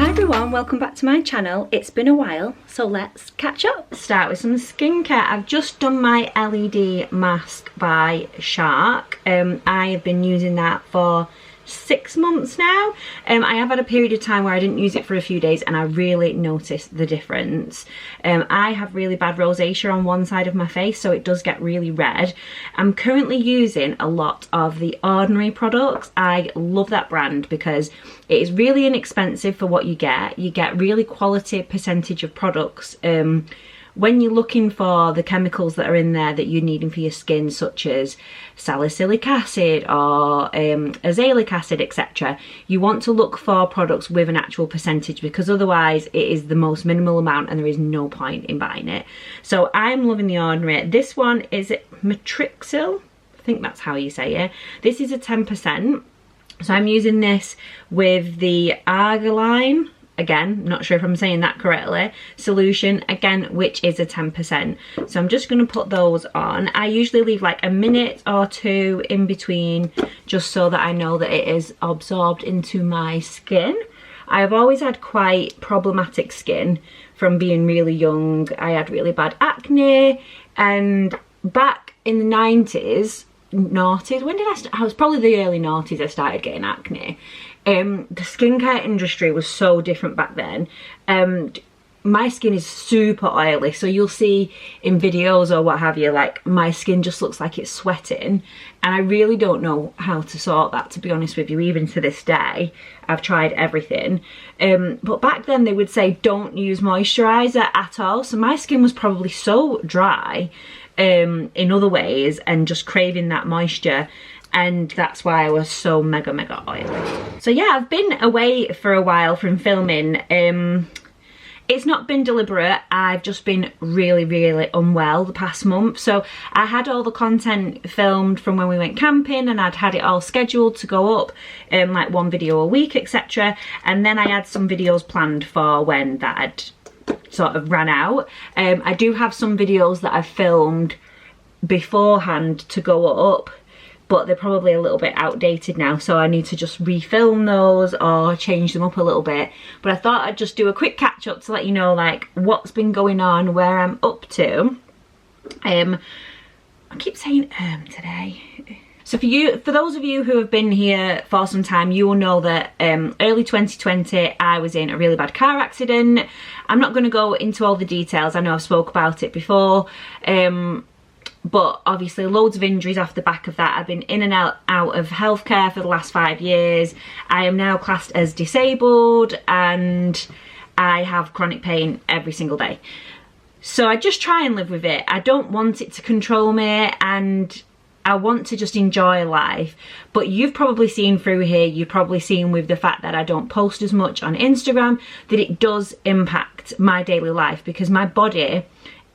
Hi everyone, welcome back to my channel. It's been a while, so let's catch up. Start with some skincare. I've just done my LED mask by Shark. I have been using that for 6 months now. I have had a period of time where I didn't use it for a few days and I really noticed the difference. I have really bad rosacea on one side of my face, so it does get really red. I'm currently using a lot of the Ordinary products. I love that brand because it is really inexpensive for what you get. You get really quality percentage of products. When you're looking for the chemicals that are in there that you're needing for your skin, such as salicylic acid or azelaic acid, etc., you want to look for products with an actual percentage, because otherwise it is the most minimal amount and there is no point in buying it. So I'm loving the Ordinary. This one is Matrixyl, I think that's how you say it. This is a 10%. So I'm using this with the Argiline, again, not sure if I'm saying that correctly, solution, again, which is a 10%. So I'm just going to put those on. I usually leave like a minute or two in between, just so that I know that it is absorbed into my skin. I've always had quite problematic skin from being really young. I had really bad acne, and back in the 90s, noughties, when did I start? I was probably the early noughties I started getting acne. The skincare industry was so different back then. My skin is super oily, so you'll see in videos or what have you, like my skin just looks like it's sweating, and I really don't know how to sort that, to be honest with you. Even to this day, I've tried everything, but back then they would say don't use moisturizer at all, so my skin was probably so dry in other ways and just craving that moisture, and that's why I was so mega oily. So yeah, I've been away for a while from filming. It's not been deliberate. I've just been really unwell the past month. So I had all the content filmed from when we went camping, and I'd had it all scheduled to go up, like one video a week, etc. And then I had some videos planned for when that had sort of ran out. I do have some videos that I've filmed beforehand to go up, but they're probably a little bit outdated now, so I need to just refilm those or change them up a little bit. But I thought I'd just do a quick catch up to let you know like what's been going on, where I'm up to. I keep saying today. So for those of you who have been here for some time, you will know that early 2020 I was in a really bad car accident. I'm not going to go into all the details, I know I've spoke about it before, but obviously loads of injuries off the back of that. I've been in and out of healthcare for the last 5 years. I am now classed as disabled and I have chronic pain every single day. So I just try and live with it. I don't want it to control me, and I want to just enjoy life. But you've probably seen through here, you've probably seen with the fact that I don't post as much on Instagram, that it does impact my daily life because my body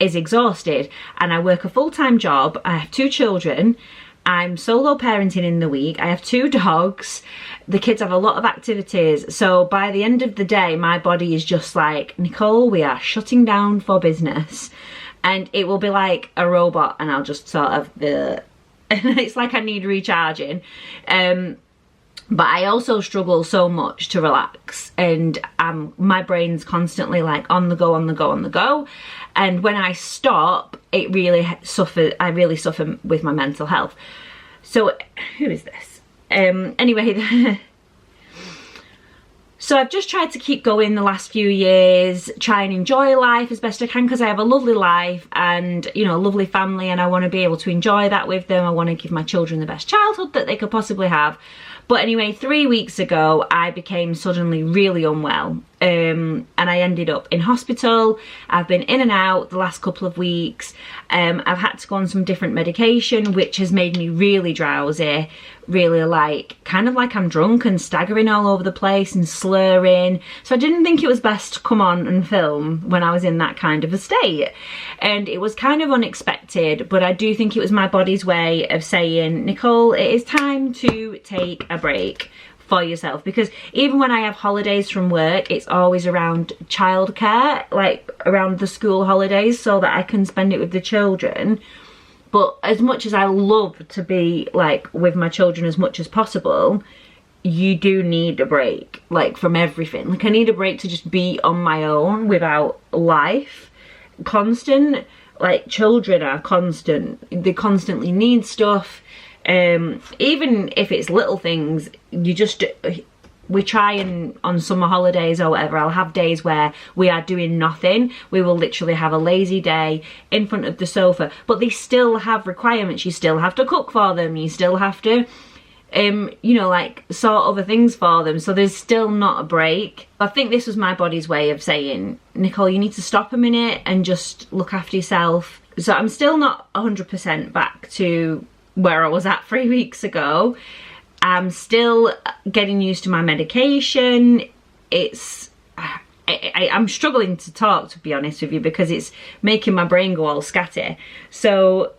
is exhausted and I work a full-time job. I have 2 children. I'm solo parenting in the week. I have 2 dogs. The kids have a lot of activities. So by the end of the day, my body is just like, Nicole, we are shutting down for business. And it will be like a robot, and I'll just sort of, it's like I need recharging. But I also struggle so much to relax, and my brain's constantly like on the go. And when I stop, it really suffers. I really suffer with my mental health. So who is this? Anyway, so I've just tried to keep going the last few years, try and enjoy life as best I can, because I have a lovely life and, you know, a lovely family, and I want to be able to enjoy that with them. I want to give my children the best childhood that they could possibly have. But anyway, 3 weeks ago, I became suddenly really unwell, and I ended up in hospital. I've been in and out the last couple of weeks. I've had to go on some different medication, which has made me really drowsy, really like, kind of like I'm drunk and staggering all over the place and slurring. So I didn't think it was best to come on and film when I was in that kind of a state. And it was kind of unexpected, but I do think it was my body's way of saying, Nicole, it is time to take a break for yourself. Because even when I have holidays from work, it's always around childcare, like around the school holidays, so that I can spend it with the children. But as much as I love to be like with my children as much as possible, you do need a break, like, from everything. Like, I need a break to just be on my own without life. Constant, like, children are constant. They constantly need stuff. Even if it's little things, you just... We try and on summer holidays or whatever, I'll have days where we are doing nothing. We will literally have a lazy day in front of the sofa, but they still have requirements. You still have to cook for them. You still have to, you know, like, sort other things for them. So there's still not a break. I think this was my body's way of saying, Nicole, you need to stop a minute and just look after yourself. So I'm still not 100% back to where I was at 3 weeks ago. I'm still getting used to my medication. I'm struggling to talk, to be honest with you, because it's making my brain go all scatty. So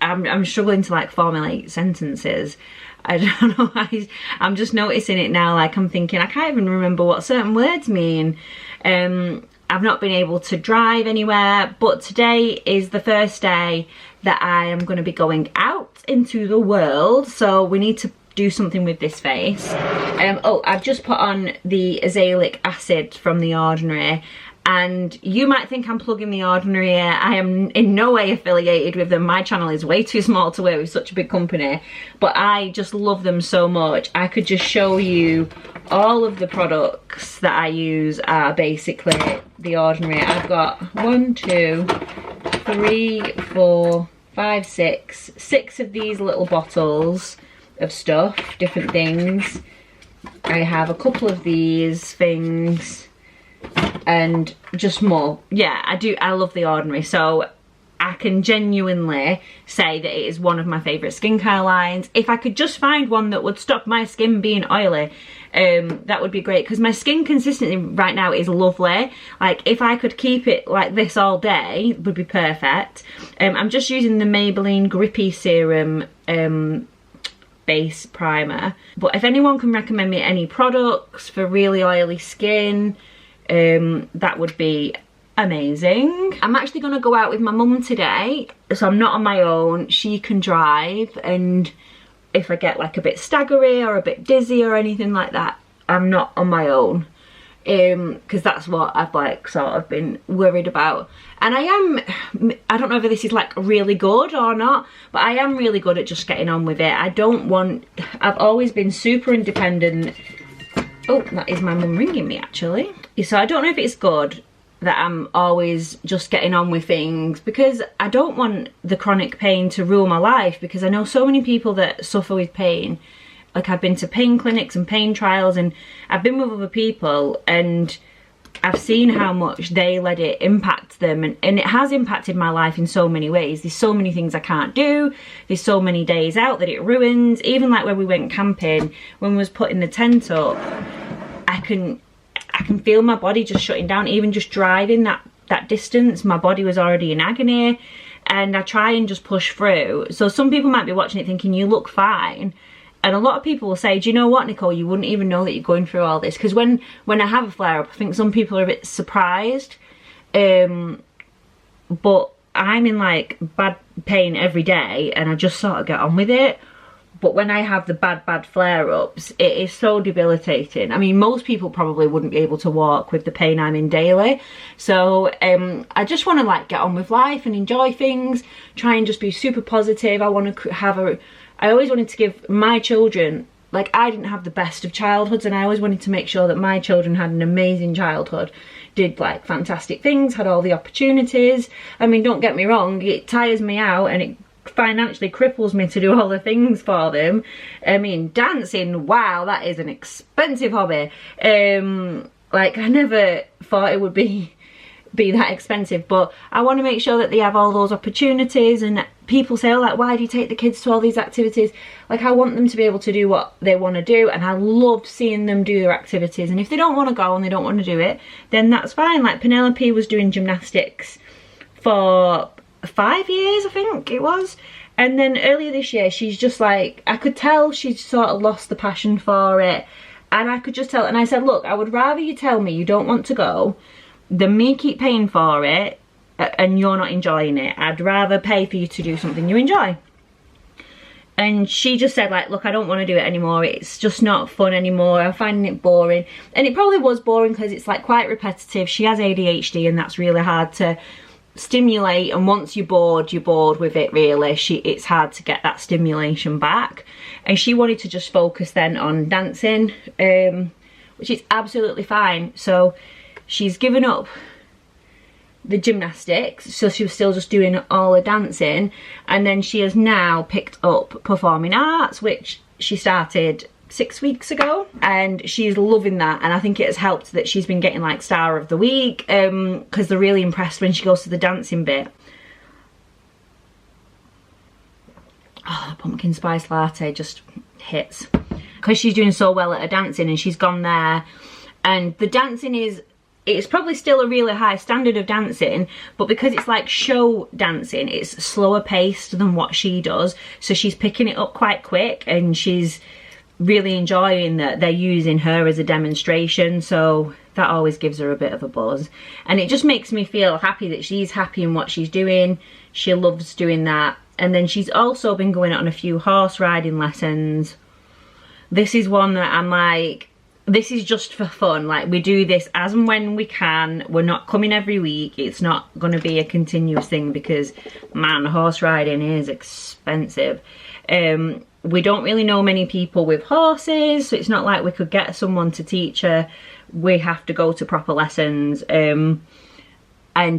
I'm struggling to, like, formulate sentences. I don't know why. I'm just noticing it now. Like, I'm thinking, I can't even remember what certain words mean. I've not been able to drive anywhere, but today is the first day that I am going to be going out into the world, so we need to do something with this face. Oh, I've just put on the azelaic acid from The Ordinary, and you might think I'm plugging The Ordinary. I am in no way affiliated with them. My channel is way too small to work with such a big company, but I just love them so much. I could just show you all of the products that I use are basically The Ordinary. I've got 1, 2, 3, 4, 5, 6 of these little bottles of stuff, different things. I have a couple of these things and just more. Yeah, I love The Ordinary, so I can genuinely say that it is one of my favourite skincare lines. If I could just find one that would stop my skin being oily, that would be great, because my skin consistency right now is lovely. Like, if I could keep it like this all day, it would be perfect. I'm just using the Maybelline Grippy Serum base primer, but if anyone can recommend me any products for really oily skin, that would be amazing. I'm actually going to go out with my mum today, so I'm not on my own. She can drive, and if I get, like, a bit staggery or a bit dizzy or anything like that, I'm not on my own, because that's what I've, like, sort of been worried about. And I don't know if this is, like, really good or not, but I am really good at just getting on with it. I've always been super independent. Oh, that is my mum ringing me, actually. So I don't know if it's good that I'm always just getting on with things, because I don't want the chronic pain to rule my life, because I know so many people that suffer with pain. Like, I've been to pain clinics and pain trials, and I've been with other people, and I've seen how much they let it impact them, and it has impacted my life in so many ways. There's so many things I can't do. There's so many days out that it ruins. Even like when we went camping, when we was putting the tent up, I can feel my body just shutting down. Even just driving that distance, my body was already in agony, and I try and just push through. So some people might be watching it thinking, you look fine. And a lot of people will say, do you know what, Nicole, you wouldn't even know that you're going through all this. Because when I have a flare-up, I think some people are a bit surprised. But I'm in, like, bad pain every day, and I just sort of get on with it. But when I have the bad flare-ups, it is so debilitating. I mean, most people probably wouldn't be able to walk with the pain I'm in daily. So I just want to, like, get on with life and enjoy things, try and just be super positive. I want to I always wanted to give my children, like, I didn't have the best of childhoods, and I always wanted to make sure that my children had an amazing childhood, did, like, fantastic things, had all the opportunities. I mean, don't get me wrong, it tires me out and it financially cripples me to do all the things for them. I mean, dancing, wow, that is an expensive hobby. Like, I never thought it would be that expensive, but I want to make sure that they have all those opportunities. And people say, oh, like, why do you take the kids to all these activities? Like, I want them to be able to do what they want to do, and I love seeing them do their activities. And if they don't want to go and they don't want to do it, then that's fine. Like, Penelope was doing gymnastics for 5 years, I think it was, and then earlier this year she's just, like, I could tell she'd sort of lost the passion for it, and I could just tell. And I said, look, I would rather you tell me you don't want to go than me keep paying for it and you're not enjoying it. I'd rather pay for you to do something you enjoy. And she just said, like, look, I don't want to do it anymore. It's just not fun anymore. I'm finding it boring. And it probably was boring because it's like quite repetitive. She has ADHD and that's really hard to stimulate. And once you're bored with it, really. It's hard to get that stimulation back. And she wanted to just focus then on dancing, which is absolutely fine. So she's given up the gymnastics, so she was still just doing all the dancing, and then she has now picked up performing arts, which she started 6 weeks ago, and she's loving that. And I think it has helped that she's been getting like star of the week, because they're really impressed when she goes to the dancing bit. Oh, the pumpkin spice latte just hits because she's doing so well at her dancing, and she's gone there, and the dancing it's probably still a really high standard of dancing, but because it's like show dancing, it's slower paced than what she does. So she's picking it up quite quick, and she's really enjoying that they're using her as a demonstration. So that always gives her a bit of a buzz. And it just makes me feel happy that she's happy in what she's doing. She loves doing that. And then she's also been going on a few horse riding lessons. This is one that I'm like, this is just for fun. Like, we do this as and when we can. We're not coming every week. It's not going to be a continuous thing because, man, horse riding is expensive. We don't really know many people with horses, so it's not like we could get someone to teach her. We have to go to proper lessons, and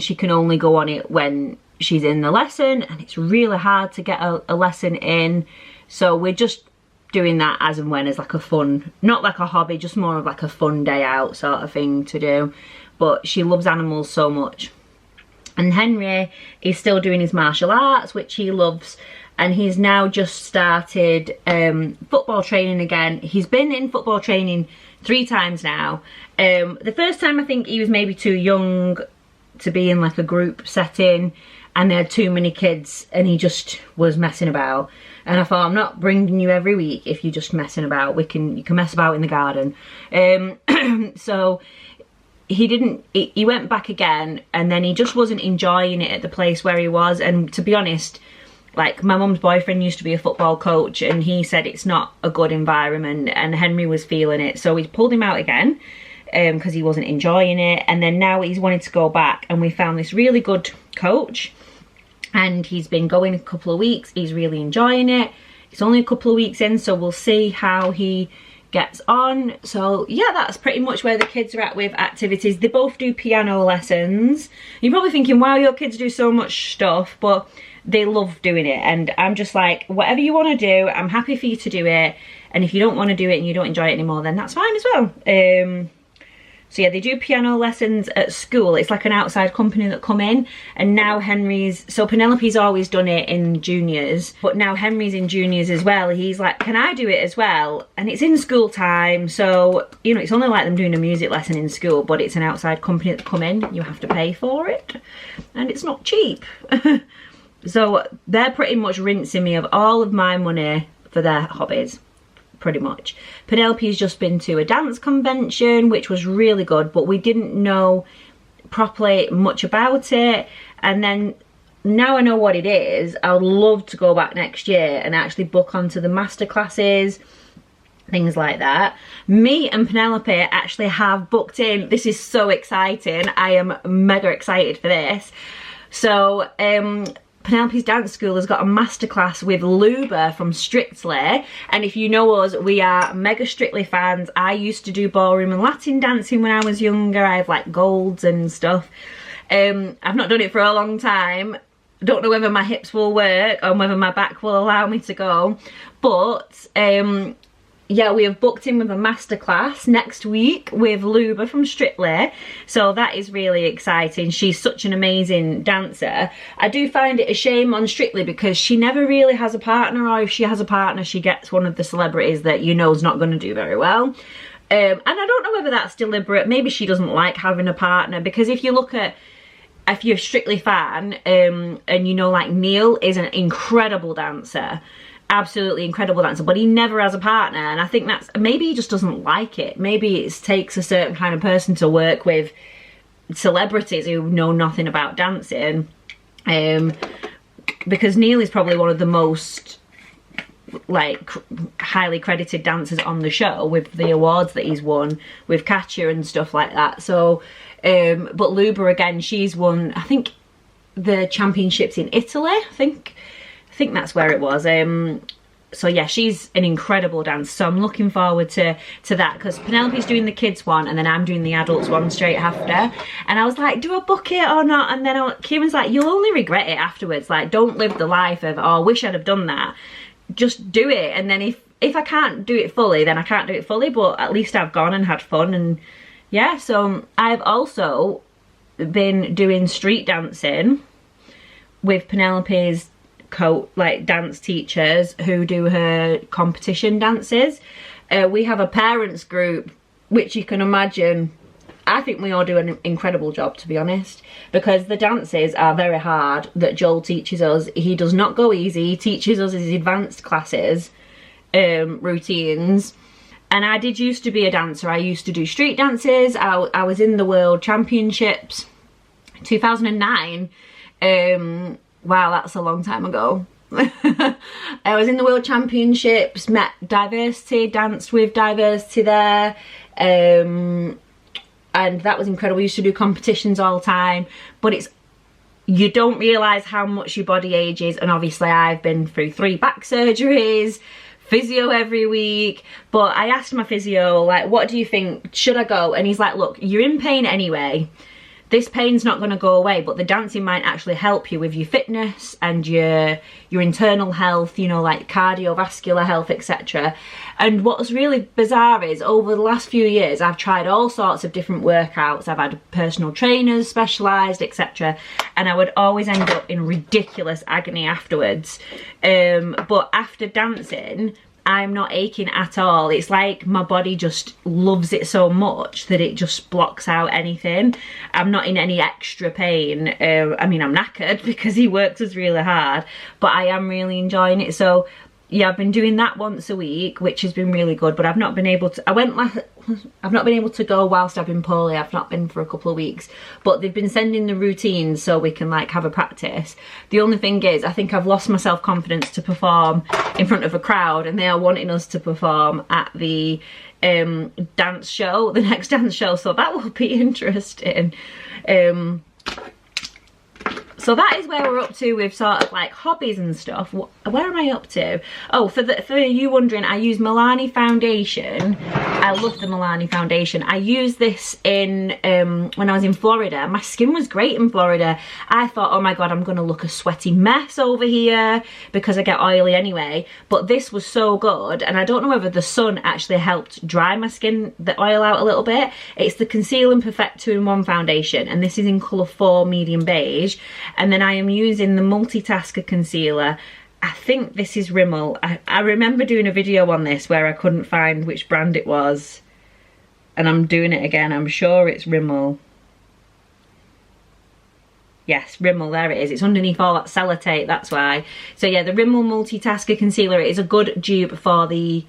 she can only go on it when she's in the lesson, and it's really hard to get a lesson in. So we're just doing that as and when, as like a fun, not like a hobby, just more of like a fun day out sort of thing to do. But she loves animals so much. And Henry is still doing his martial arts, which he loves, and he's now just started football training again. He's been in football training 3 times now. The first time I think he was maybe too young to be in like a group setting, and they had too many kids and he just was messing about. And I thought, I'm not bringing you every week if you're just messing about. You can mess about in the garden. So he went back again, and then he just wasn't enjoying it at the place where he was. And to be honest, like, my mum's boyfriend used to be a football coach, and he said it's not a good environment, and Henry was feeling it. So he pulled him out again because he wasn't enjoying it. And then now he's wanted to go back, and we found this really good coach. And he's been going a couple of weeks. He's really enjoying it. It's only a couple of weeks in, so we'll see how he gets on. So yeah, that's pretty much where the kids are at with activities. They both do piano lessons. You're probably thinking, wow, your kids do so much stuff, but they love doing it. And I'm just like, whatever you want to do, I'm happy for you to do it. And if you don't want to do it and you don't enjoy it anymore, then that's fine as well. So yeah, they do piano lessons at school. It's like an outside company that come in, and now so Penelope's always done it in juniors, but now Henry's in juniors as well. He's like, can I do it as well? And it's in school time, so, you know, it's only like them doing a music lesson in school, but it's an outside company that come in. You have to pay for it, and it's not cheap. So they're pretty much rinsing me of all of my money for their hobbies. Pretty much. Penelope's just been to a dance convention, which was really good, but we didn't know properly much about it. And then now I know what it is, I would love to go back next year and actually book onto the master classes, things like that. Me and Penelope actually have booked in. This is so exciting. I am mega excited for this. So Penelope's dance school has got a masterclass with Luba from Strictly, and if you know us, we are mega Strictly fans. I used to do ballroom and Latin dancing when I was younger. I have like golds and stuff. I've not done it for a long time. Don't know whether my hips will work or whether my back will allow me to go, but yeah, we have booked in with a masterclass next week with Luba from Strictly, so that is really exciting. She's such an amazing dancer. I do find it a shame on Strictly because she never really has a partner, or if she has a partner, she gets one of the celebrities that you know is not going to do very well. And I don't know whether that's deliberate. Maybe she doesn't like having a partner, because if you look at, if you're a Strictly fan, and you know, like, Neil is an incredible dancer, absolutely incredible dancer, but he never has a partner, and I think that's, maybe he just doesn't like it. Maybe it takes a certain kind of person to work with celebrities who know nothing about dancing, because Neil is probably one of the most like highly credited dancers on the show with the awards that he's won with Katya and stuff like that. So but Luba, again, she's won, I think, the championships in Italy. I think that's where it was. So yeah, she's an incredible dancer, so I'm looking forward to that, because Penelope's doing the kids one and then I'm doing the adults one straight after. And I was like, do I book it or not? And then Kieran's like, you'll only regret it afterwards. Like, don't live the life of, oh, I wish I'd have done that. Just do it. And then if I can't do it fully, then I can't do it fully, but at least I've gone and had fun. And yeah, so I've also been doing street dancing with Penelope's dance teachers who do her competition dances. We have a parents group, which you can imagine, I think we all do an incredible job, to be honest, because the dances are very hard that Joel teaches us. He does not go easy. He teaches us his advanced classes, routines. And I did used to be a dancer. I used to do street dances. I was in the World Championships 2009. Wow, that's a long time ago. I was in the World Championships, met Diversity, danced with Diversity there, and that was incredible. We used to do competitions all the time, but you don't realise how much your body ages, and obviously I've been through 3 back surgeries, physio every week. But I asked my physio, like, what do you think, should I go? And he's like, look, you're in pain anyway. This pain's not going to go away, but the dancing might actually help you with your fitness and your internal health, you know, like cardiovascular health, etc. And what's really bizarre is, over the last few years, I've tried all sorts of different workouts. I've had personal trainers, specialised, etc. And I would always end up in ridiculous agony afterwards. But after dancing, I'm not aching at all. It's like my body just loves it so much that it just blocks out anything. I'm not in any extra pain. I mean, I'm knackered because he works us really hard, but I am really enjoying it. So yeah, I've been doing that once a week, which has been really good, but I've not been able to, I've not been able to go whilst I've been poorly. I've not been for a couple of weeks, but they've been sending the routines so we can like have a practice. The only thing is, I think I've lost my self-confidence to perform in front of a crowd, and they are wanting us to perform at the dance show, the next dance show, so that will be interesting. So that is where we're up to with sort of like hobbies and stuff. Where am I up to? Oh, for you wondering, I use Milani foundation. I love the Milani foundation. I used this in when I was in Florida. My skin was great in Florida. I thought, oh my god, I'm gonna look a sweaty mess over here because I get oily anyway. But this was so good, and I don't know whether the sun actually helped dry my skin, the oil out a little bit. It's the Conceal and Perfect 2-in-1 foundation, and this is in colour 4 medium beige. And then I am using the Multitasker concealer. I think this is Rimmel. I remember doing a video on this where I couldn't find which brand it was, and I'm doing it again. I'm sure it's Rimmel. Yes, Rimmel, there it is. It's underneath all that sellotape, that's why. So yeah, the Rimmel Multitasker concealer is a good dupe for the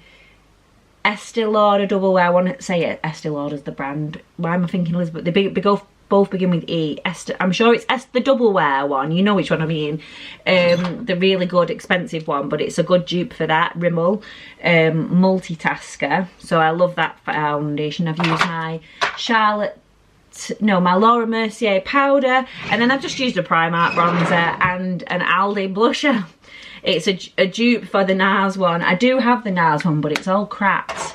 Estee Lauder Double Wear. I want to say it, Estee Lauder's the brand. Why am I thinking Elizabeth? They both begin with E. I'm sure it's the Double Wear one. You know which one I mean. The really good expensive one, but it's a good dupe for that. Rimmel Multitasker. So I love that foundation. I've used my my Laura Mercier powder, and then I've just used a Primark bronzer and an Aldi blusher. It's a dupe for the NARS one. I do have the NARS one, but it's all cracked,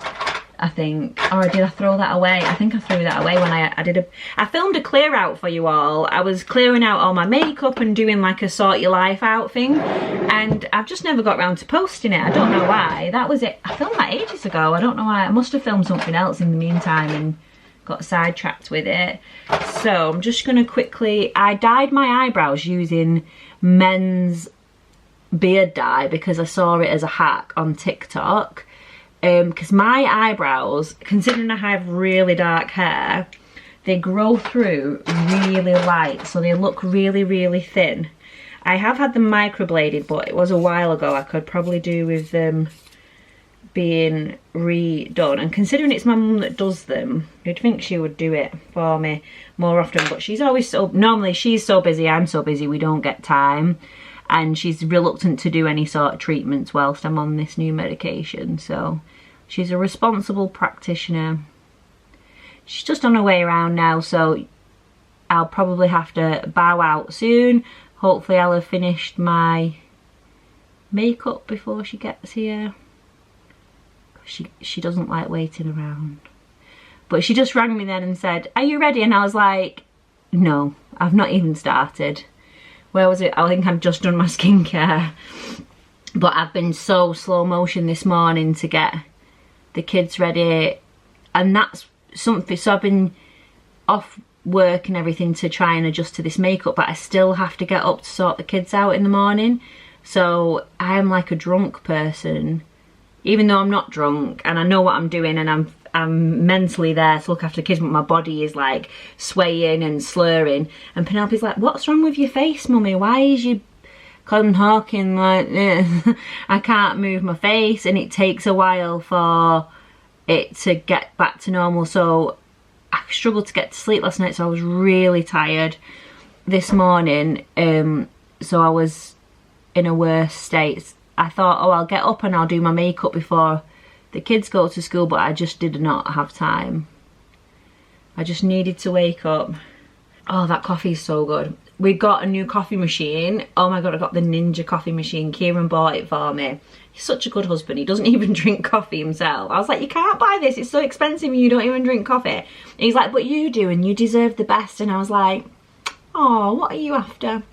I think. Or did I throw that away? I think I threw that away when I filmed a clear out for you all. I was clearing out all my makeup and doing like a sort your life out thing, and I've just never got around to posting it. I don't know why. That was it. I filmed that ages ago. I don't know why. I must have filmed something else in the meantime and got sidetracked with it. So I'm just gonna quickly, I dyed my eyebrows using men's beard dye because I saw it as a hack on TikTok. Because my eyebrows, considering I have really dark hair, they grow through really light, so they look really, really thin. I have had them microbladed, but it was a while ago. I could probably do with them being redone, and considering it's my mum that does them, you'd think she would do it for me more often, but she's always so, normally she's so busy, I'm so busy, we don't get time. and she's reluctant to do any sort of treatments whilst I'm on this new medication. So she's a responsible practitioner. She's just on her way around now, so I'll probably have to bow out soon. Hopefully I'll have finished my makeup before she gets here. She doesn't like waiting around. But she just rang me then and said, "Are you ready?" And I was like, no, I've not even started. Where was it? I think I've just done my skincare. But I've been so slow motion this morning to get the kids ready. And that's something, so I've been off work and everything to try and adjust to this makeup, but I still have to get up to sort the kids out in the morning. So I am like a drunk person, even though I'm not drunk and I know what I'm doing and I'm mentally there to look after the kids, but my body is like swaying and slurring. And Penelope's like, "What's wrong with your face, mummy? Why is you talking like this?" I can't move my face, and it takes a while for it to get back to normal. So I struggled to get to sleep last night, so I was really tired this morning. So I was in a worse state. I thought, oh, I'll get up and I'll do my makeup before the kids go to school, but I just did not have time. I just needed to wake up. Oh, that coffee is so good. We got a new coffee machine. Oh my God, I got the Ninja coffee machine. Kieran bought it for me. He's such a good husband. He doesn't even drink coffee himself. I was like, you can't buy this. It's so expensive and you don't even drink coffee. And he's like, but you do and you deserve the best. And I was like, oh, what are you after?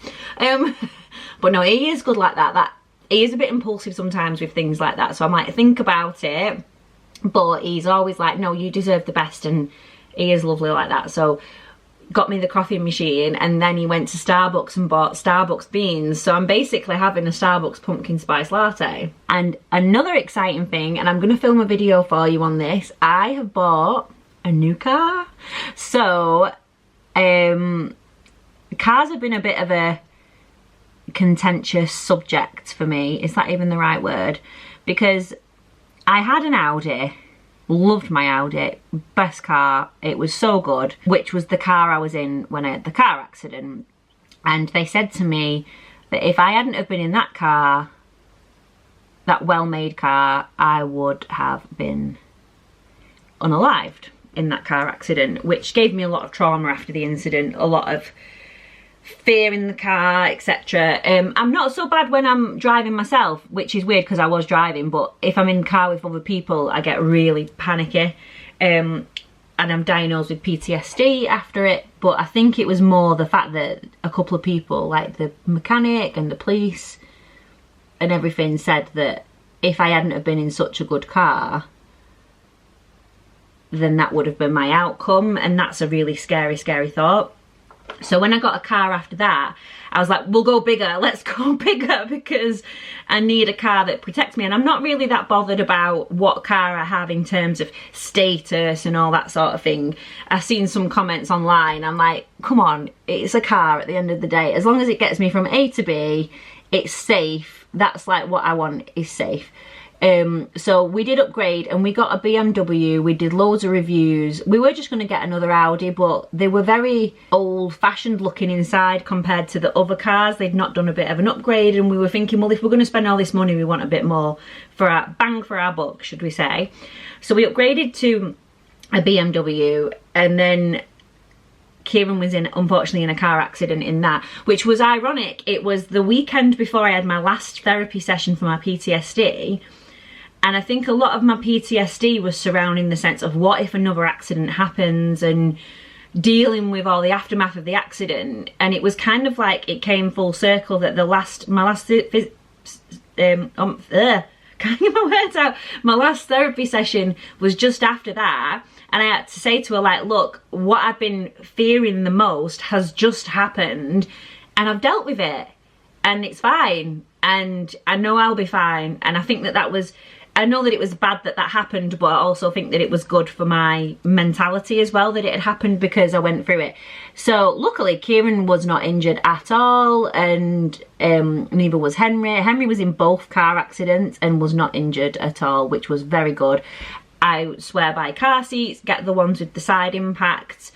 But no, he is good like that. He is a bit impulsive sometimes with things like that. So I might think about it. But he's always like, no, you deserve the best. And he is lovely like that. So got me the coffee machine, and then he went to Starbucks and bought Starbucks beans. So I'm basically having a Starbucks pumpkin spice latte. And another exciting thing, and I'm going to film a video for you on this, I have bought a new car. So cars have been a bit of a contentious subject for me. Is that even the right word? Because I had an Audi. Loved my Audi, best car, it was so good, which was the car I was in when I had the car accident. And they said to me that if I hadn't have been in that car, that well-made car, I would have been unalived in that car accident, which gave me a lot of trauma after the incident, a lot of fear in the car, etc. I'm not so bad when I'm driving myself, which is weird because I was driving, but if I'm in the car with other people, I get really panicky. And I'm diagnosed with PTSD after it, but I think it was more the fact that a couple of people, like the mechanic and the police and everything, said that if I hadn't have been in such a good car, then that would have been my outcome, and that's a really scary thought. So when I got a car after that, I was like, we'll go bigger, let's go bigger, because I need a car that protects me. And I'm not really that bothered about what car I have in terms of status and all that sort of thing. I've seen some comments online, I'm like, come on, it's a car at the end of the day. As long as it gets me from A to B, it's safe. That's like what I want, is safe. So we did upgrade and we got a BMW. We did loads of reviews. We were just going to get another Audi, but they were very old-fashioned looking inside compared to the other cars. They'd not done a bit of an upgrade, and we were thinking, well, if we're going to spend all this money, we want a bit more for our bang for our buck, should we say. So we upgraded to a BMW, and then Kieran was unfortunately in a car accident in that, which was ironic. It was the weekend before I had my last therapy session for my PTSD. And I think a lot of my PTSD was surrounding the sense of what if another accident happens and dealing with all the aftermath of the accident. And it was kind of like it came full circle that my last therapy session was just after that. And I had to say to her, like, look, what I've been fearing the most has just happened and I've dealt with it and it's fine. And I know I'll be fine. And I think I know that it was bad that happened, but I also think that it was good for my mentality as well that it had happened, because I went through it. So luckily Kieran was not injured at all, and neither was Henry. Henry was in both car accidents and was not injured at all, which was very good. I swear by car seats, get the ones with the side impacts,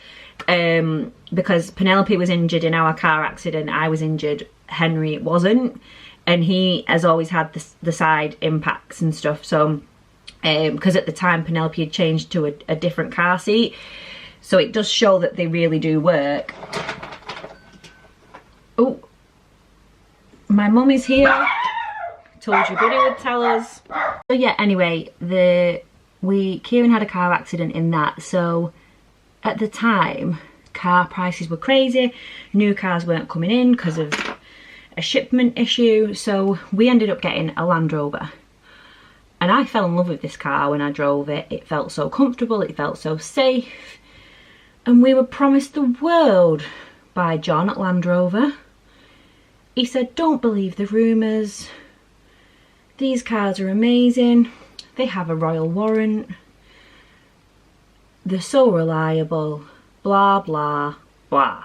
because Penelope was injured in our car accident, I was injured Henry wasn't, and he has always had the side impacts and stuff. So because at the time Penelope had changed to a different car seat, so it does show that they really do work. Oh, my mum is here. Told you Buddy would tell us. So yeah, anyway, Kieran had a car accident in that. So at the time, car prices were crazy. New cars weren't coming in because of a shipment issue. So we ended up getting a Land Rover. And I fell in love with this car when I drove it. It felt so comfortable, it felt so safe. And we were promised the world by John at Land Rover. He said, don't believe the rumours. These cars are amazing. They have a royal warrant. They're so reliable. Blah, blah, blah.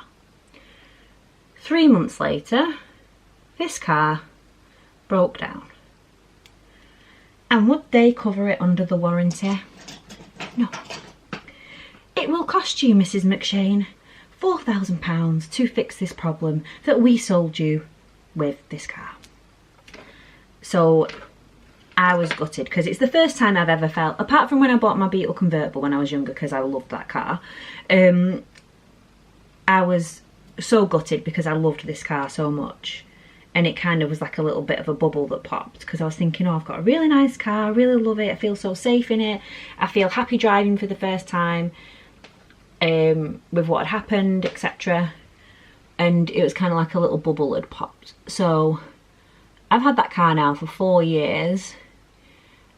3 months later, this car broke down. And would they cover it under the warranty? No. It will cost you, Mrs. McShane, £4,000 to fix this problem that we sold you with this car. So I was gutted because it's the first time I've ever felt, apart from when I bought my Beetle convertible when I was younger because I loved that car, I was so gutted because I loved this car so much. And it kind of was like a little bit of a bubble that popped because I was thinking, oh, I've got a really nice car, I really love it, I feel so safe in it, I feel happy driving for the first time with what had happened, etc. And it was kind of like a little bubble had popped. So I've had that car now for 4 years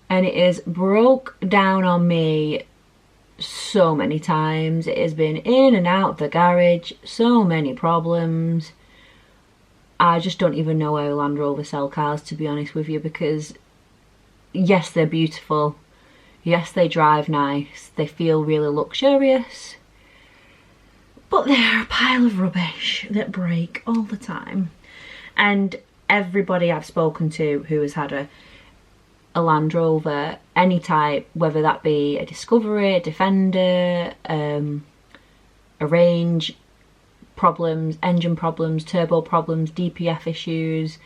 and it has broke down on me so many times. It has been in and out of the garage, so many problems. I just don't even know how Land Rover sell cars, to be honest with you, because yes, they're beautiful, yes, they drive nice, they feel really luxurious, but they're a pile of rubbish that break all the time. And everybody I've spoken to who has had a Land Rover, any type, whether that be a Discovery, a Defender, a Range, problems, engine problems, turbo problems, DPF issues,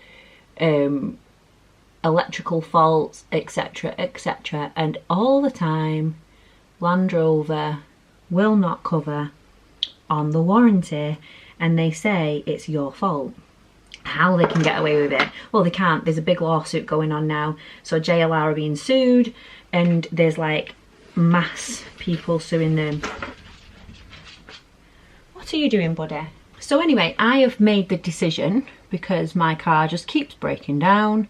electrical faults, etc, etc, and all the time Land Rover will not cover on the warranty, and they say it's your fault. How they can get away with it? Well, they can't. There's a big lawsuit going on now, so JLR are being sued and there's like mass people suing them. What are you doing, buddy? So anyway, I have made the decision, because my car just keeps breaking down,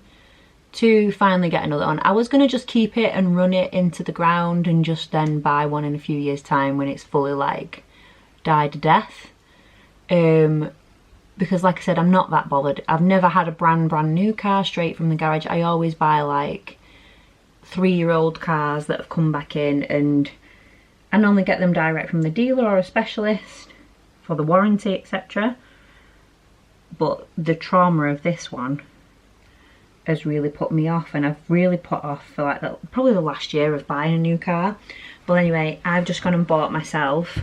to finally get another one. I was going to just keep it and run it into the ground and just then buy one in a few years time when it's fully like died to death. Because like I said, I'm not that bothered. I've never had a brand new car straight from the garage. I always buy like 3-year-old cars that have come back in, and I normally get them direct from the dealer or a specialist for the warranty, etc. But the trauma of this one has really put me off, and I've really put off for like probably the last year of buying a new car. But anyway, I've just gone and bought myself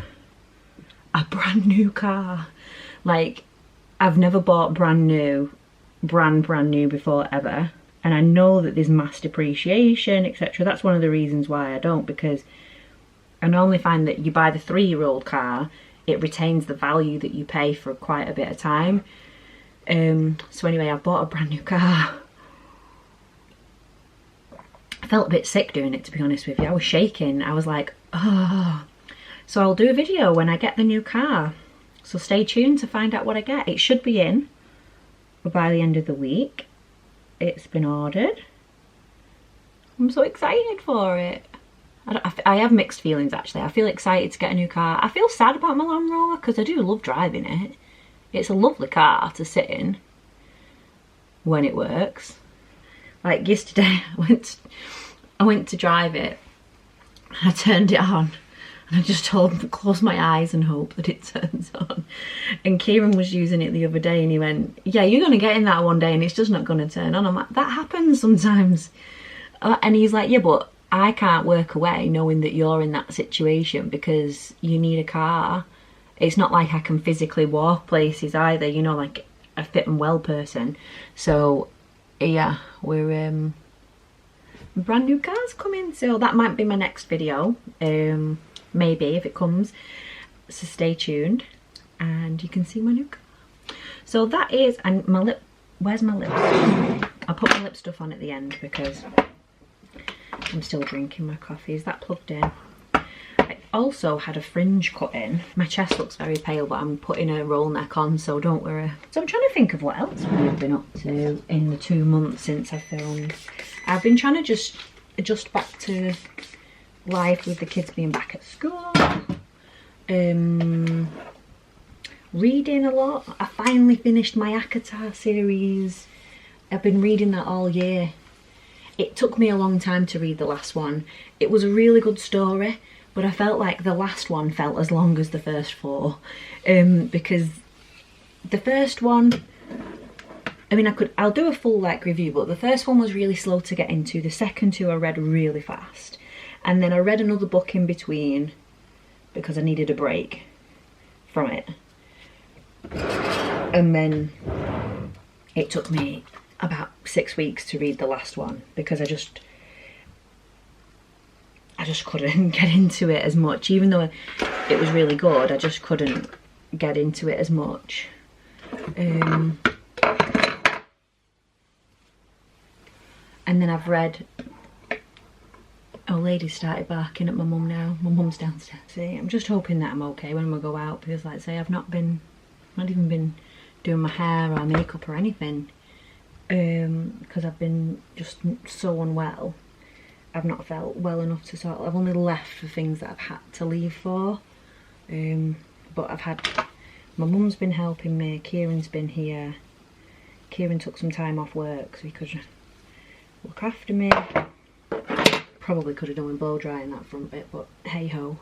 a brand new car. Like, I've never bought brand new before ever, and I know that there's mass depreciation, etc. That's one of the reasons why I don't, because I normally find that you buy the 3-year-old car, it retains the value that you pay for quite a bit of time. So anyway, I bought a brand new car. I felt a bit sick doing it, to be honest with you. I was shaking. I was like, oh. So I'll do a video when I get the new car. So stay tuned to find out what I get. It should be in by the end of the week. It's been ordered. I'm so excited for it. I have mixed feelings, actually. I feel excited to get a new car. I feel sad about my Land Rover because I do love driving it. It's a lovely car to sit in when it works. Like yesterday, I went to drive it. I turned it on and I just close my eyes and hope that it turns on. And Kieran was using it the other day and he went, yeah, you're going to get in that one day and it's just not going to turn on. I'm like, that happens sometimes. And he's like, yeah, but I can't work away knowing that you're in that situation because you need a car. It's not like I can physically walk places either, you know, like a fit and well person. So yeah, we're brand new cars coming, so that might be my next video, maybe, if it comes, so stay tuned and you can see my new car. So that is, and my lip, where's my lip? I put my lip stuff on at the end because I'm still drinking my coffee. Is that plugged in? I also had a fringe cut in. My chest looks very pale, but I'm putting a roll neck on, so don't worry. So I'm trying to think of what else we've been up to in the 2 months since I filmed. I've been trying to just adjust back to life with the kids being back at school. Reading a lot. I finally finished my Akatar series. I've been reading that all year. It took me a long time to read the last one. It was a really good story, but I felt like the last one felt as long as the first 4, because the first one, I mean, I'll do a full like review, but the first one was really slow to get into. The second 2 I read really fast, and then I read another book in between because I needed a break from it, and then it took me about 6 weeks to read the last one because I just couldn't get into it as much. Even though it was really good, I just couldn't get into it as much. And then I've read, oh, lady started barking at my mum now. My mum's downstairs. See, I'm just hoping that I'm okay when I go out, because like I say, I've not even been doing my hair or makeup or anything, because I've been just so unwell. I've not felt well enough to sort of, I've only left for things that I've had to leave for, but I've had, my mum's been helping me, Kieran's been here. Kieran took some time off work so he could look after me. Probably could have done with blow drying that front bit, but hey ho,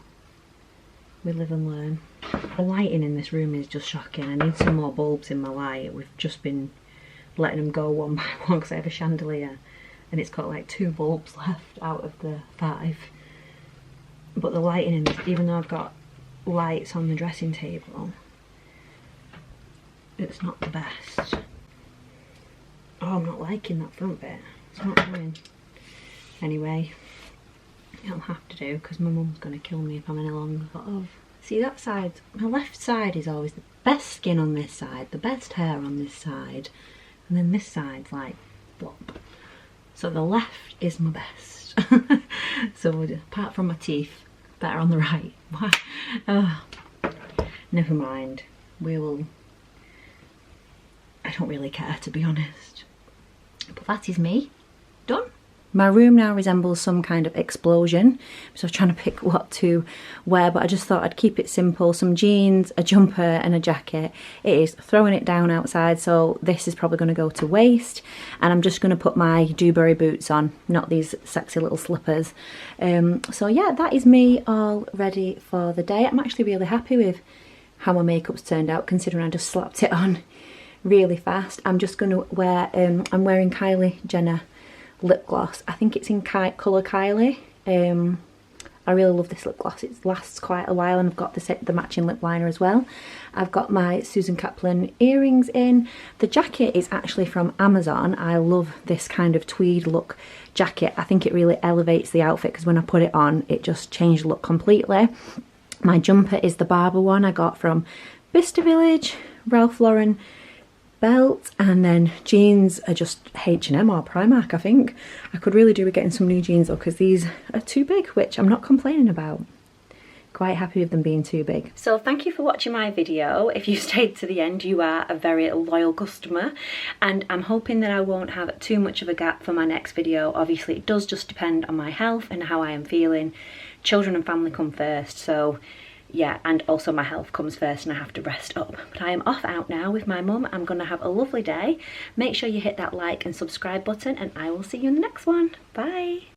we live and learn. The lighting in this room is just shocking. I need some more bulbs in my light. We've just been letting them go one by one because I have a chandelier and it's got like 2 bulbs left out of the 5. But the lighting in this, even though I've got lights on the dressing table, it's not the best. Oh, I'm not liking that front bit. It's not going. Anyway, it'll have to do because my mum's going to kill me if I'm any longer thought of. See, that side, my left side is always the best skin on this side, the best hair on this side, and then this side's like flop. So the left is my best. So apart from my teeth, better on the right. Oh, never mind. We will. I don't really care, to be honest. But that is me done. My room now resembles some kind of explosion, so I was trying to pick what to wear, but I just thought I'd keep it simple. Some jeans, a jumper and a jacket. It is throwing it down outside, so this is probably going to go to waste, and I'm just going to put my Dewberry boots on, not these sexy little slippers. So yeah, that is me all ready for the day. I'm actually really happy with how my makeup's turned out, considering I just slapped it on really fast. I'm just going to wear, I'm wearing Kylie Jenner lip gloss. I think it's in colour Kylie. I really love this lip gloss. It lasts quite a while, and I've got the matching lip liner as well. I've got my Susan Kaplan earrings in. The jacket is actually from Amazon. I love this kind of tweed look jacket. I think it really elevates the outfit because when I put it on, it just changed the look completely. My jumper is the Barber one I got from Bicester Village, Ralph Lauren belt, and then jeans are just H&M or Primark. I think I could really do with getting some new jeans though, because these are too big, which I'm not complaining about. Quite happy with them being too big. So thank you for watching my video. If you stayed to the end, you are a very loyal customer, and I'm hoping that I won't have too much of a gap for my next video. Obviously it does just depend on my health and how I am feeling. Children and family come first, so yeah, and also my health comes first and I have to rest up. But I am off out now with my mum. I'm gonna have a lovely day. Make sure you hit that like and subscribe button, and I will see you in the next one. Bye.